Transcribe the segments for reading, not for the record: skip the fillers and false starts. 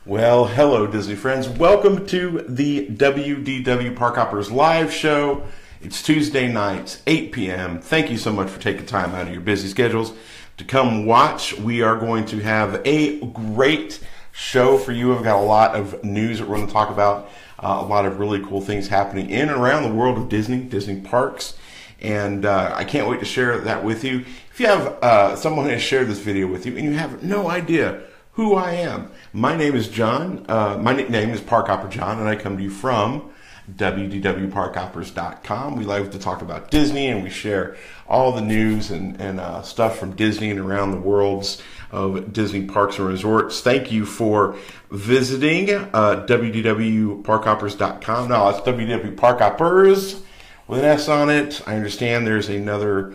Well, hello, Disney friends. Welcome to the WDW Parkhoppers live show. It's Tuesday nights, 8 p.m. Thank you so much for taking time out of your busy schedules to come watch. We are going to have a great show for you. I've got a lot of news that we're going to talk about, a lot of really cool things happening in and around the world of Disney parks. And I can't wait to share that with you. If you have someone has shared this video with you and you have no idea who I am, my name is John. My nickname is Parkhopper John, and I come to you from WDWParkhoppers.com. We like to talk about Disney, and we share all the news and stuff from Disney and around the worlds of Disney parks and resorts. Thank you for visiting WDWParkhoppers.com. No, it's WDW Parkhoppers with an S on it. I understand there's another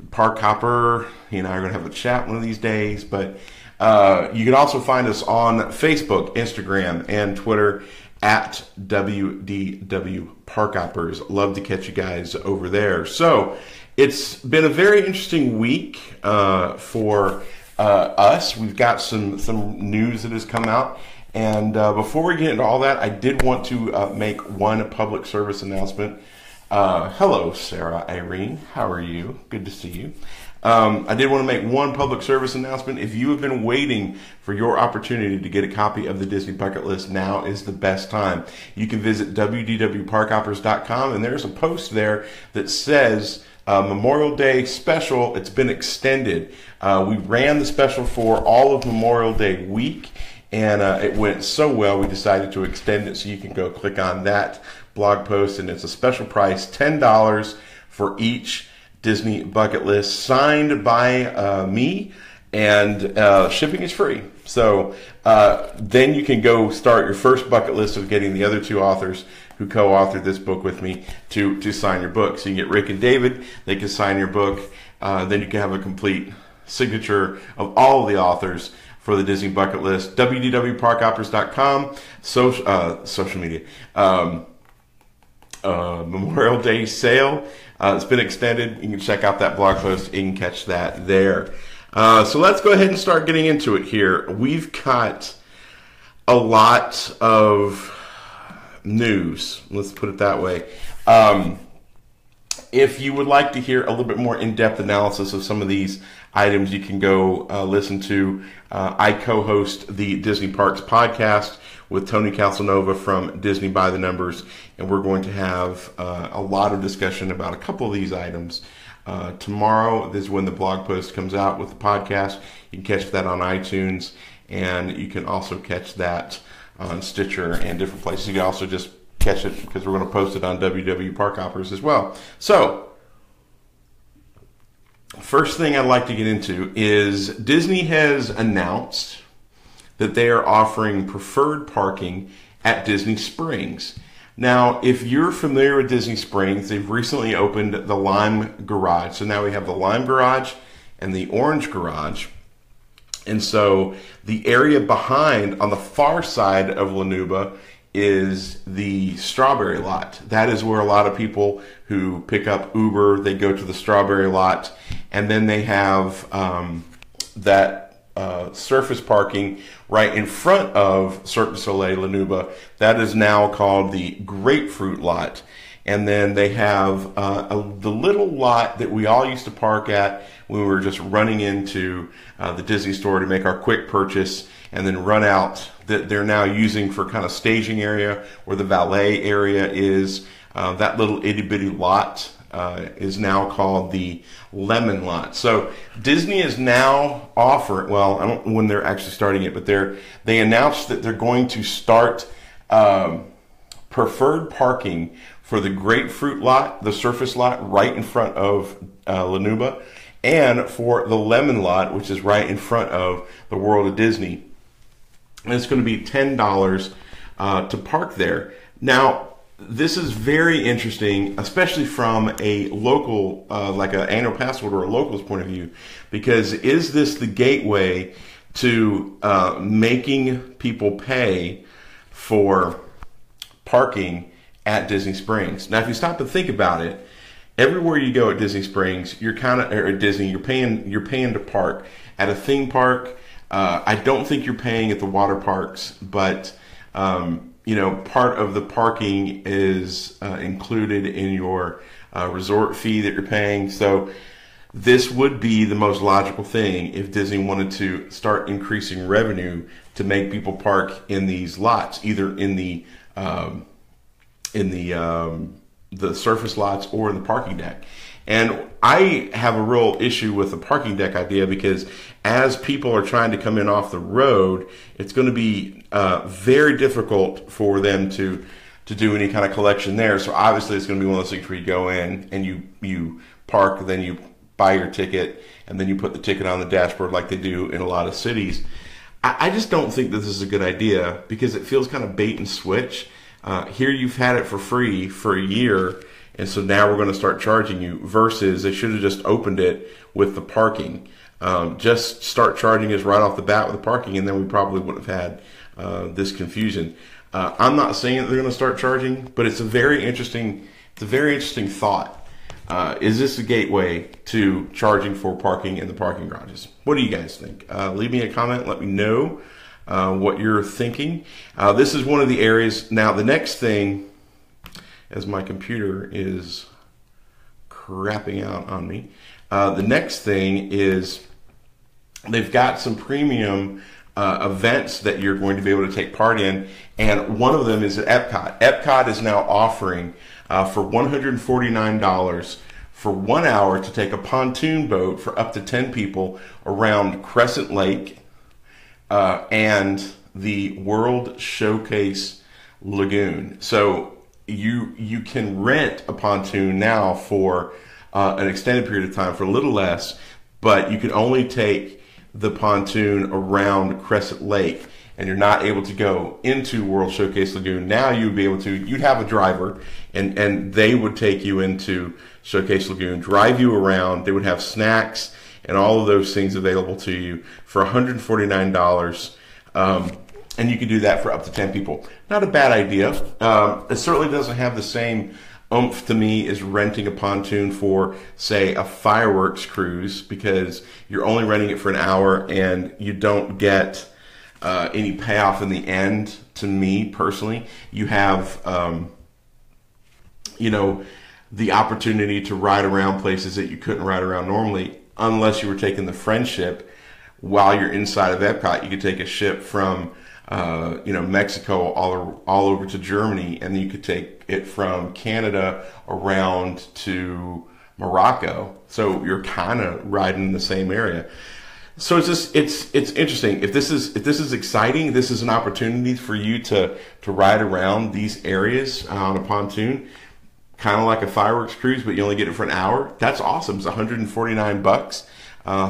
Parkhopper. He and I are going to have a chat one of these days, but you can also find us on Facebook, Instagram, and Twitter at WDW Parkhoppers. Love to catch you guys over there. So it's been a very interesting week for us. We've got some news that has come out. And before we get into all that, I did want to make one public service announcement. Hello, Sarah Irene. How are you? Good to see you. I did want to make one public service announcement. If you have been waiting for your opportunity to get a copy of the Disney Bucket List, now is the best time. You can visit WDWParkhoppers.com, and there's a post there that says Memorial Day special. It's been extended. We ran the special for all of Memorial Day week, and it went so well we decided to extend it, so you can go click on that blog post, and it's a special price, $10 for each Disney Bucket List signed by me, and shipping is free. So then you can go start your first bucket list of getting the other two authors who co-authored this book with me to sign your book. So you get Rick and David, they can sign your book. Then you can have a complete signature of all of the authors for the Disney Bucket List. WDWParkhoppers.com, social media. Memorial Day sale. It's been extended. You can check out that blog post. You can catch that there. So let's go ahead and start getting into it here. We've got a lot of news. Let's put it that way. If you would like to hear a little bit more in-depth analysis of some of these items, you can go listen to, I co-host the Disney Parks podcast with Tony Casanova from Disney by the Numbers, and we're going to have a lot of discussion about a couple of these items. Tomorrow is when the blog post comes out with the podcast. You can catch that on iTunes, and you can also catch that on Stitcher and different places. You can also just catch it because we're going to post it on WDW Parkhoppers as well. So, first thing I'd like to get into is Disney has announced that they are offering preferred parking at Disney Springs. Now, if you're familiar with Disney Springs, they've recently opened the Lime Garage. So now we have the Lime Garage and the Orange Garage. And so the area behind, on the far side of Lanuba, is the Strawberry Lot. That is where a lot of people who pick up Uber, they go to the Strawberry Lot, and then they have that surface parking right in front of Cirque du Soleil Lanuba. That is now called the Grapefruit Lot. And then they have the little lot that we all used to park at when we were just running into the Disney store to make our quick purchase and then run out, that they're now using for kind of staging area where the valet area is. That little itty bitty lot is now called the Lemon Lot. So Disney is now offering, well, I don't know when they're actually starting it, but they announced that they're going to start preferred parking for the Grapefruit Lot, the surface lot right in front of Lanuba, and for the Lemon Lot, which is right in front of the World of Disney. And it's going to be $10 to park there. Now, this is very interesting, especially from a local, like an annual pass holder or a local's point of view, because is this the gateway to making people pay for parking at Disney Springs? Now, if you stop and think about it, everywhere you go at Disney Springs, you're kind of, or at Disney, you're paying to park. At a theme park, I don't think you're paying at the water parks, but part of the parking is included in your resort fee that you're paying. So this would be the most logical thing if Disney wanted to start increasing revenue to make people park in these lots, either in the surface lots or in the parking deck. And I have a real issue with the parking deck idea, because as people are trying to come in off the road, it's going to be very difficult for them to do any kind of collection there. So obviously it's going to be one of those things where you go in and you park, then you buy your ticket, and then you put the ticket on the dashboard like they do in a lot of cities. I just don't think this is a good idea, because it feels kind of bait and switch. Here you've had it for free for a year, and so now we're going to start charging you, versus they should have just opened it with the parking. Just start charging us right off the bat with the parking, and then we probably wouldn't have had this confusion. I'm not saying that they're going to start charging, but it's a very interesting thought. Is this a gateway to charging for parking in the parking garages? What do you guys think? Leave me a comment. Let me know what you're thinking. This is one of the areas. Now, the next thing, as my computer is crapping out on me, the next thing is they've got some premium events that you're going to be able to take part in, and one of them is at Epcot. Epcot is now offering for $149 for 1 hour to take a pontoon boat for up to 10 people around Crescent Lake and the World Showcase Lagoon. So you can rent a pontoon now for an extended period of time for a little less, but you can only take the pontoon around Crescent Lake, and you're not able to go into World Showcase Lagoon. Now you'd be able to, you'd have a driver, and they would take you into Showcase Lagoon, drive you around. They would have snacks and all of those things available to you for $149. And you can do that for up to 10 people. Not a bad idea. It certainly doesn't have the same oomph to me as renting a pontoon for, say, a fireworks cruise, because you're only renting it for an hour and you don't get any payoff in the end. To me personally, you have the opportunity to ride around places that you couldn't ride around normally, unless you were taking the friendship while you're inside of Epcot. You could take a ship from Mexico all over to Germany, and then you could take it from Canada around to Morocco. So you're kind of riding in the same area. So it's interesting. If this is exciting, this is an opportunity for you to ride around these areas on a pontoon, kind of like a fireworks cruise, but you only get it for an hour. That's awesome. It's $149.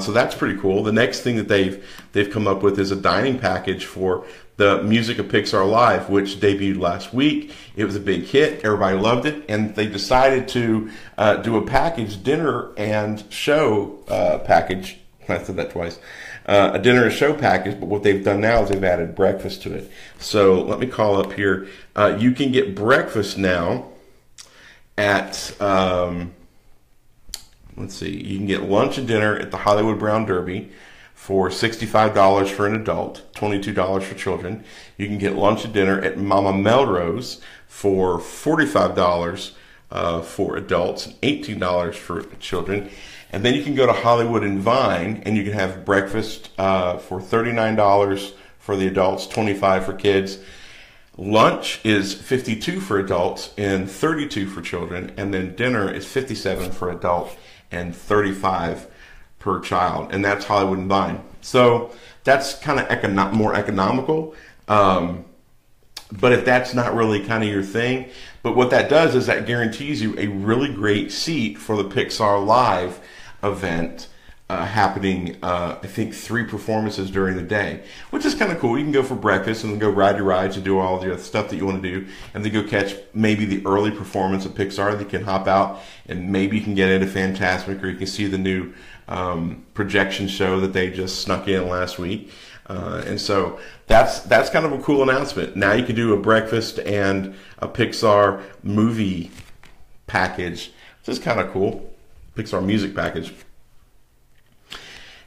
So that's pretty cool. The next thing that they've come up with is a dining package for the Music of Pixar Live, which debuted last week. It was a big hit. Everybody loved it, and they decided to do a package, dinner and show package. I said that twice. A dinner and show package, but what they've done now is they've added breakfast to it. So let me call up here. You can get breakfast now at, let's see, you can get lunch and dinner at the Hollywood Brown Derby for $65 for an adult, $22 for children. You can get lunch and dinner at Mama Melrose for $45 for adults and $18 for children. And then you can go to Hollywood and Vine, and you can have breakfast for $39 for the adults, $25 for kids. Lunch is $52 for adults and $32 for children, and then dinner is $57 for adult and $35 per child, and that's Hollywood and Vine. So that's kind of more economical. But if that's not really kind of your thing, but what that does is that guarantees you a really great seat for the Pixar Live event happening, I think 3 performances during the day, which is kind of cool. You can go for breakfast and then go ride your rides and do all the other stuff that you want to do, and then go catch maybe the early performance of Pixar. That you can hop out and maybe you can get into Fantasmic, or you can see the new projection show that they just snuck in last week. And so that's kind of a cool announcement. Now you can do a breakfast and a Pixar movie package, which is kind of cool. Pixar music package.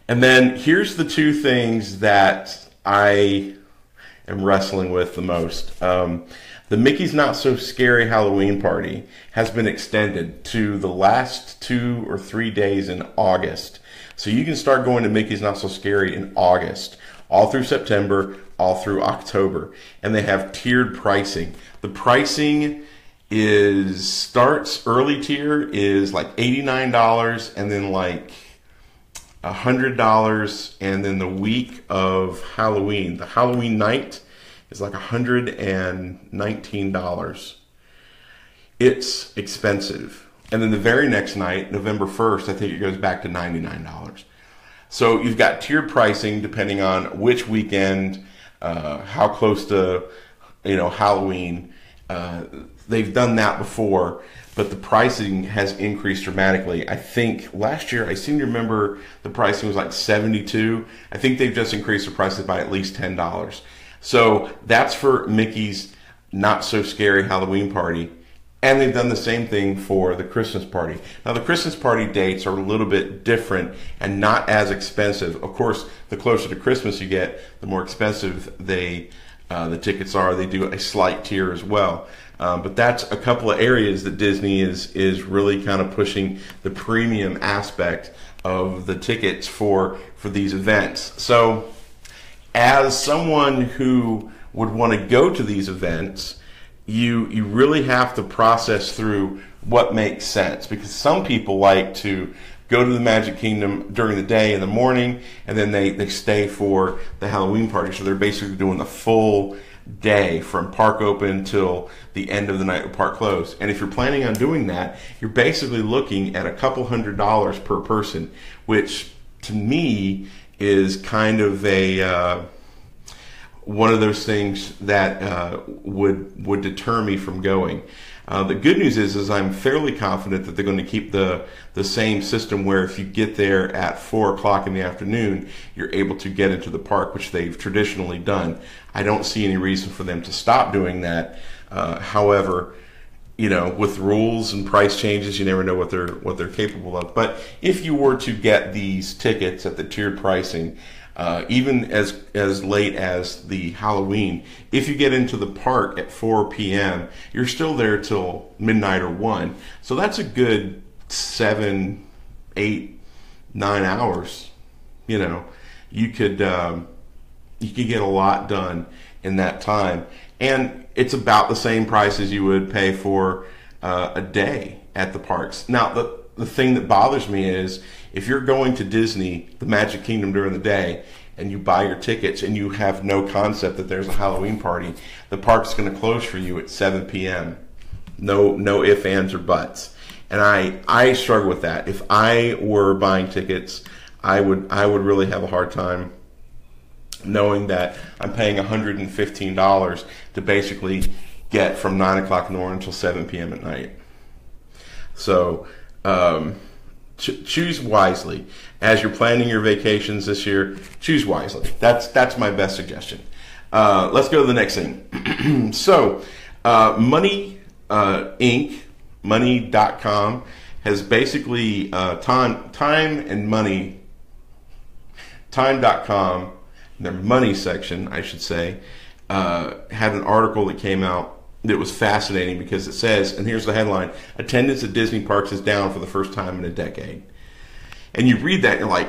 And then here's the two things that I am wrestling with the most. The Mickey's Not So Scary Halloween Party has been extended to the last 2 or 3 days in August. So you can start going to Mickey's Not So Scary in August, all through September, all through October. And they have tiered pricing. The pricing starts early tier is like $89 and then like $100, and then the week of Halloween, the Halloween night, is like $119. It's expensive. And then the very next night, November 1st, I think it goes back to $99. So you've got tiered pricing depending on which weekend, how close to Halloween. They've done that before, but the pricing has increased dramatically. I think last year, I seem to remember the pricing was like $72. I think they've just increased the prices by at least $10. So that's for Mickey's Not So Scary Halloween Party. And they've done the same thing for the Christmas party. Now, the Christmas party dates are a little bit different and not as expensive. Of course, the closer to Christmas you get, the more expensive the tickets are. They do a slight tier as well. But that's a couple of areas that Disney is really kind of pushing the premium aspect of the tickets for these events. So as someone who would want to go to these events, you really have to process through what makes sense, because some people like to go to the Magic Kingdom during the day in the morning, and then they stay for the Halloween party. So they're basically doing the full day from park open till the end of the night of park close. And if you're planning on doing that, you're basically looking at a couple $100s per person, which to me is kind of one of those things that would deter me from going. The good news is I'm fairly confident that they're going to keep the same system where if you get there at 4 o'clock in the afternoon, you're able to get into the park, which they've traditionally done. I don't see any reason for them to stop doing that. However, with rules and price changes, you never know what they're capable of. But if you were to get these tickets at the tiered pricing, even as late as the Halloween, if you get into the park at 4 p.m., you're still there till midnight or 1. So that's a good 7, 8, 9 hours. You could get a lot done in that time. And it's about the same price as you would pay for a day at the parks. Now, the thing that bothers me is if you're going to Disney, the Magic Kingdom during the day, and you buy your tickets and you have no concept that there's a Halloween party, the park's going to close for you at 7 p.m. No ifs, ands, or buts. And I struggle with that. If I were buying tickets, I would really have a hard time knowing that I'm paying $115 to basically get from 9 o'clock in the morning until 7 p.m. at night. So choose wisely. As you're planning your vacations this year, choose wisely. That's my best suggestion. Let's go to the next thing. So Money Inc., money.com, has basically time.com, their money section, I should say, had an article that came out that was fascinating because it says, and here's the headline: attendance at Disney parks is down for the first time in a decade. And you read that and you're like,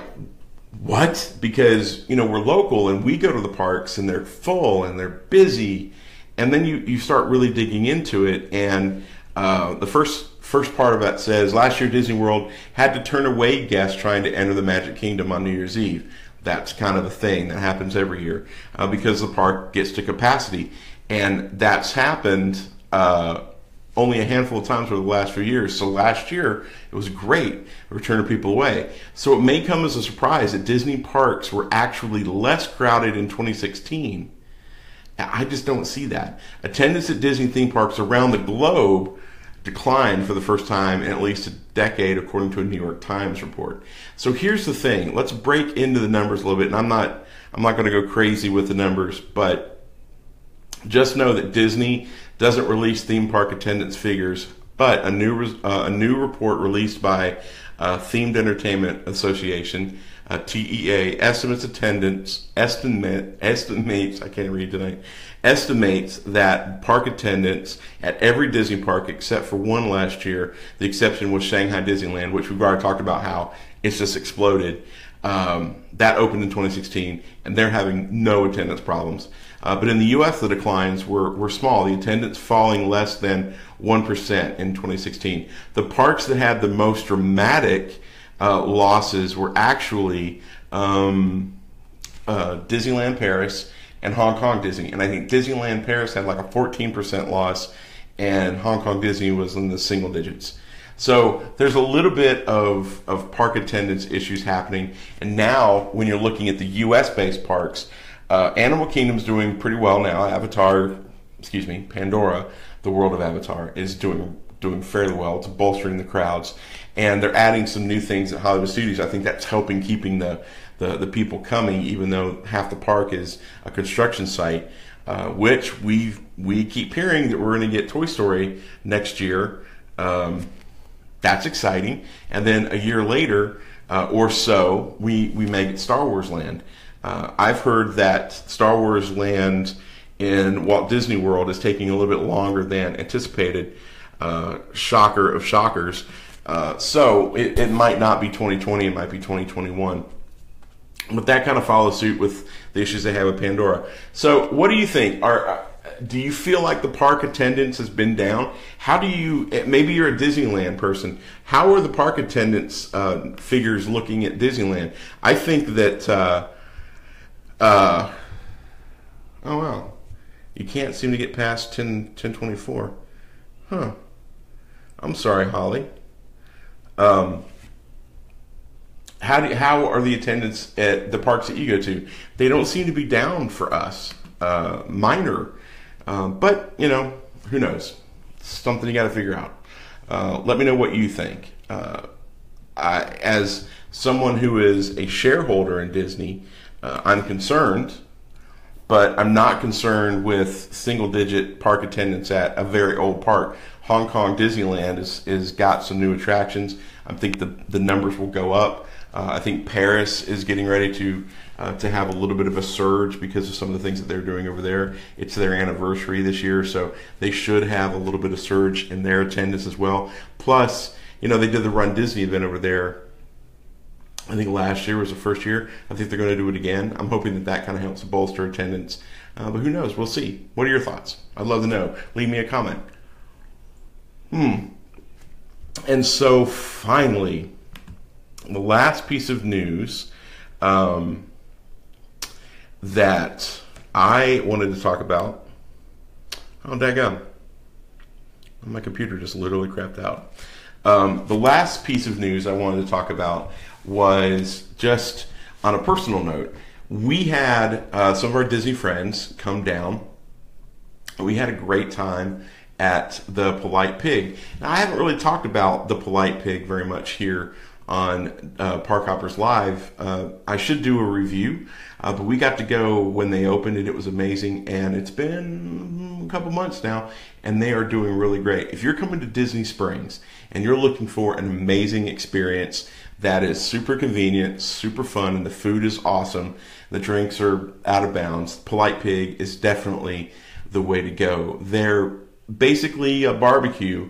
what? Because, we're local and we go to the parks and they're full and they're busy. And then you start really digging into it. And the first part of that says, last year Disney World had to turn away guests trying to enter the Magic Kingdom on New Year's Eve. That's kind of the thing that happens every year because the park gets to capacity. And that's happened only a handful of times over the last few years. So last year, it was great, turning people away. So it may come as a surprise that Disney parks were actually less crowded in 2016. I just don't see that. Attendance at Disney theme parks around the globe declined for the first time in at least a decade, according to a New York Times report. So here's the thing. Let's break into the numbers a little bit. And I'm not going to go crazy with the numbers, but just know that Disney doesn't release theme park attendance figures, but a new report released by Themed Entertainment Association TEA estimates estimates, I can't read tonight, estimates that park attendance at every Disney park except for one last year, the exception was Shanghai Disneyland, which we've already talked about how it's just exploded. That opened in 2016, and they're having no attendance problems. But in the U.S., the declines were small, the attendance falling less than 1% in 2016. The parks that had the most dramatic losses were actually Disneyland Paris and Hong Kong Disney. And I think Disneyland Paris had like a 14% loss, and Hong Kong Disney was in the single digits. So there's a little bit of park attendance issues happening. And now when you're looking at the US-based parks, Animal Kingdom's doing pretty well now. Pandora, the world of Avatar, is doing fairly well. It's bolstering the crowds. And they're adding some new things at Hollywood Studios. I think that's helping keeping the people coming, even though half the park is a construction site, which we keep hearing that we're going to get Toy Story next year. That's exciting. And then a year later or so, we may get Star Wars Land. I've heard that Star Wars Land in Walt Disney World is taking a little bit longer than anticipated. Shocker of shockers. So it might not be 2020, it might be 2021. But that kind of follows suit with the issues they have with Pandora. So what do you think? Do you feel like the park attendance has been down? How do you, maybe you're a Disneyland person, how are the park attendance figures looking at Disneyland? I think that, oh wow, you can't seem to get past 1024. Huh. I'm sorry, Holly. How are the attendance at the parks that you go to? They don't seem to be down for us. Minor. But, you know, who knows? It's something you got to figure out. Let me know what you think. As someone who is a shareholder in Disney, I'm concerned, but I'm not concerned with single-digit park attendance at a very old park. Hong Kong Disneyland is got some new attractions. I think the numbers will go up. I think Paris is getting ready to have a little bit of a surge because of some of the things that they're doing over there. It's their anniversary this year, so they should have a little bit of surge in their attendance as well. Plus, you know, they did the Run Disney event over there. I think last year was the first year. I think they're going to do it again. I'm hoping that kind of helps bolster attendance. But who knows? We'll see. What are your thoughts? I'd love to know. Leave me a comment. And so finally, the last piece of news that I wanted to talk about. Oh, daggum. My computer just literally crapped out. The last piece of news I wanted to talk about was just on a personal note. We had some of our Disney friends come down. We had a great time at the Polite Pig. Now, I haven't really talked about the Polite Pig very much here on Parkhoppers Live. I should do a review, but we got to go when they opened it. It was amazing, and it's been a couple months now, and they are doing really great. If you're coming to Disney Springs and you're looking for an amazing experience that is super convenient, super fun, and the food is awesome, the drinks are out of bounds, Polite Pig is definitely the way to go. They're basically a barbecue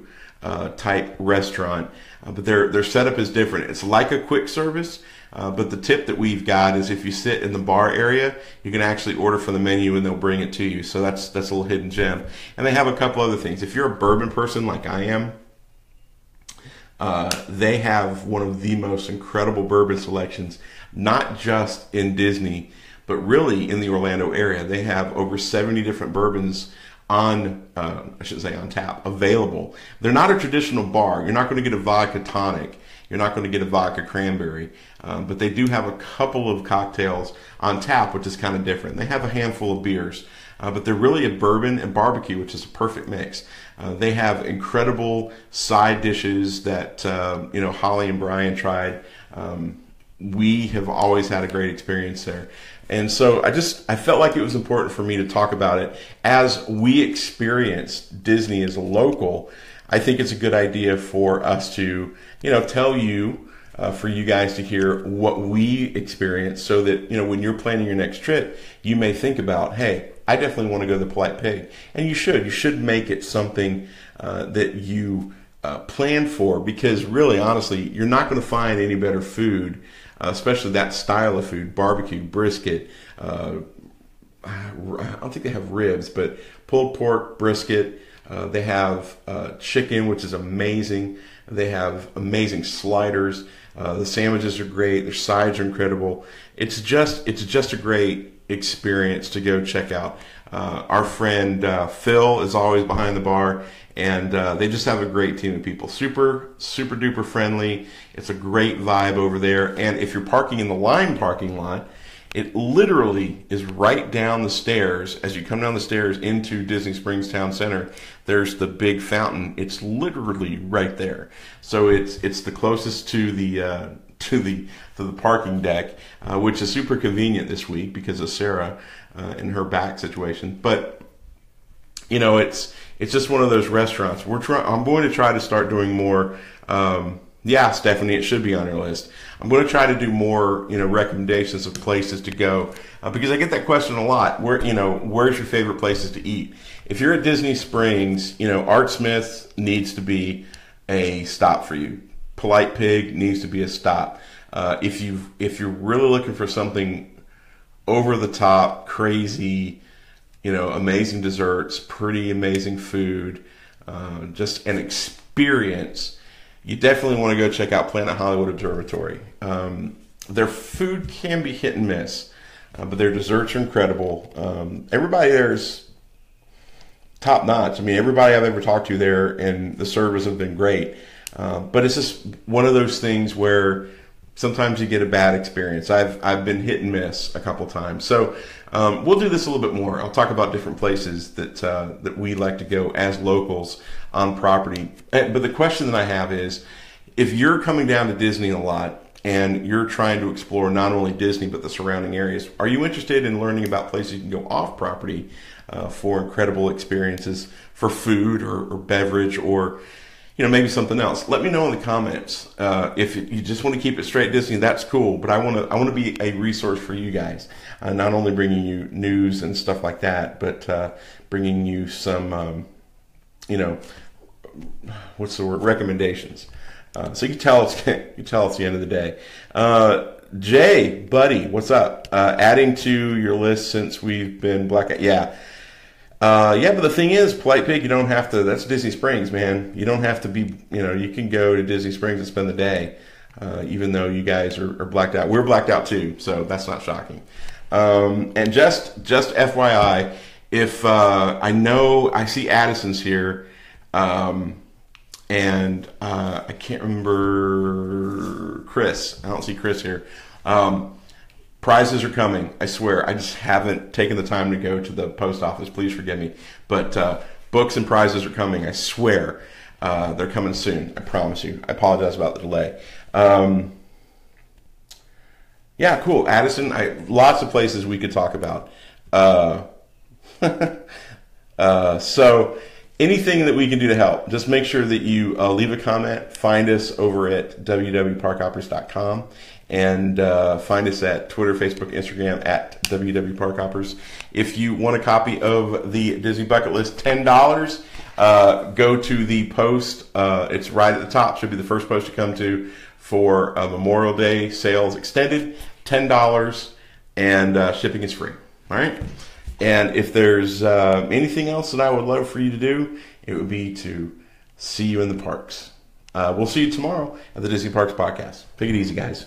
type restaurant, but their setup is different. It's like a quick service, but the tip that we've got is if you sit in the bar area, you can actually order from the menu and they'll bring it to you. So that's a little hidden gem. And they have a couple other things. If you're a bourbon person like I am, they have one of the most incredible bourbon selections, not just in Disney, but really in the Orlando area. They have over 70 different bourbons on, I shouldn't say on tap, available. They're not a traditional bar. You're not going to get a vodka tonic. You're not going to get a vodka cranberry. But they do have a couple of cocktails on tap, which is kind of different. They have a handful of beers. But they're really a bourbon and barbecue, which is a perfect mix. They have incredible side dishes that Holly and Brian tried. We have always had a great experience there. And so I felt like it was important for me to talk about it. As we experienced Disney as a local, I think it's a good idea for us to, tell you for you guys to hear what we experience, so that, when you're planning your next trip, you may think about, hey, I definitely want to go to the Polite Pig. And you should make it something that you plan for, because really, honestly, you're not going to find any better food, especially that style of food, barbecue, brisket. I don't think they have ribs, but pulled pork, brisket. They have chicken, which is amazing. They have amazing sliders. The sandwiches are great. Their sides are incredible. It's just a great experience to go check out. Our friend Phil is always behind the bar, and they just have a great team of people. Super, super duper friendly. It's a great vibe over there. And if you're parking in the Lime parking lot, it literally is right down the stairs. As you come down the stairs into Disney Springs Town Center, there's the big fountain. It's literally right there. So it's the closest to the parking deck, which is super convenient this week because of Sarah and her back situation. But it's just one of those restaurants. I'm going to try to start doing more. Yeah, Stephanie, it should be on your list. I'm going to try to do more, recommendations of places to go, because I get that question a lot. Where's your favorite places to eat? If you're at Disney Springs, Art Smith needs to be a stop for you. Polite Pig needs to be a stop. If you're really looking for something over the top, crazy, amazing desserts, pretty amazing food, just an experience, you definitely want to go check out Planet Hollywood Observatory. Their food can be hit and miss, but their desserts are incredible. Everybody there is top notch. I mean, everybody I've ever talked to there, and the service has been great. But it's just one of those things where sometimes you get a bad experience. I've been hit and miss a couple times. So we'll do this a little bit more. I'll talk about different places that we like to go as locals on property. But the question that I have is, if you're coming down to Disney a lot and you're trying to explore not only Disney but the surrounding areas, are you interested in learning about places you can go off property for incredible experiences, for food or beverage, or maybe something else? Let me know in the comments. If you just want to keep it straight Disney, that's cool. But I want to be a resource for you guys, not only bringing you news and stuff like that, but bringing you some, what's the word? Recommendations. So you can tell it's the end of the day. Jay, buddy, what's up? Adding to your list since we've been blackout. Yeah. But the thing is, Polite Pig, you don't have to, that's Disney Springs, man. You don't have to be, you can go to Disney Springs and spend the day, even though you guys are blacked out. We're blacked out too, so that's not shocking. And just FYI, if I know, I see Addison's here, and I can't remember Chris. I don't see Chris here. Prizes are coming, I swear. I just haven't taken the time to go to the post office. Please forgive me. But books and prizes are coming, I swear. They're coming soon, I promise you. I apologize about the delay. Yeah, cool. Addison, lots of places we could talk about. So anything that we can do to help, just make sure that you leave a comment. Find us over at www.parkhoppers.com, and find us at Twitter, Facebook, Instagram at WDW Parkhoppers. If you want a copy of the Disney Bucket List, $10. Go to the post. It's right at the top. Should be the first post you come to for Memorial Day sales extended. $10, and shipping is free. All right. And if there's anything else that I would love for you to do, it would be to see you in the parks. We'll see you tomorrow at the Disney Parks Podcast. Take it easy, guys.